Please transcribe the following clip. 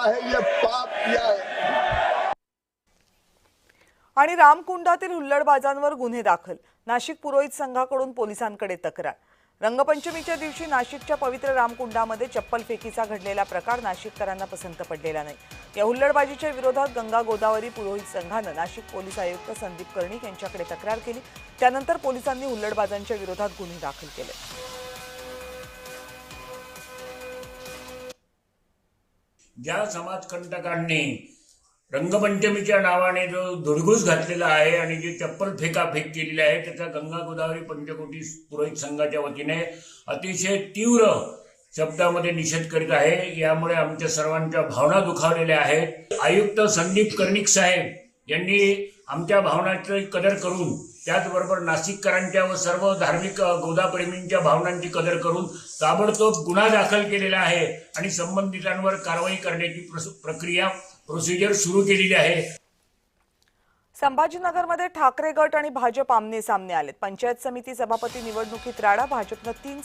है, ये पाप किया है। आणि रामकुंडातील हुल्लडबाजांवर गुन्हे दाखल। नाशिक पुरोहित संघाकडून पोलिसांकडे तक्रार। रंगपंचमीच्या दिवशी नाशिकच्या पवित्र रामकुंडामध्ये चप्पल फेकीचा घडलेला प्रकार नाशिककरांना पसंत पडलेला नाही। या हुल्लडबाजीच्या विरोधात गंगा गोदावरी पुरोहित संघाने नाशिक पोलीस आयुक्त संदीप कर्णिक यांच्याकडे तक्रार केली। त्यानंतर पोलिसांनी हुल्लडबाजांच्या विरोधात गुन्हे दाखल केले। ज्या समाजकंटकांनी रंगपंचमीच्या नावाने जो धुडगूस घातलेला आहे आणि जी चप्पल फेकाफेक केलेली आहे त्याचा गंगा गोदावरी पंचकोटी पुरोहित संघाच्या वतीने अतिशय तीव्र शब्दामध्ये निषेध करीत आहे। यामुळे आमच्या सर्वांच्या भावना दुखावलेल्या आहेत। आयुक्त संदीप कर्णिक साहेब यांनी आमच्या भावनांची कदर करून त्याचबरोबर नाशिककरांच्या व सर्व धार्मिक गोदाप्रेमींच्या भावनांची कदर करून ताबडतोब गुन्हा दाखल केलेला आहे आणि संबंधितांवर कारवाई करण्याची प्रक्रिया प्रोसिजर सुरू केलेली आहे। संभाजीनगरमध्ये ठाकरे गट आणि भाजप आमने सामने आलेत। पंचायत समिती सभापती निवडणुकीत राडा, भाजपने 3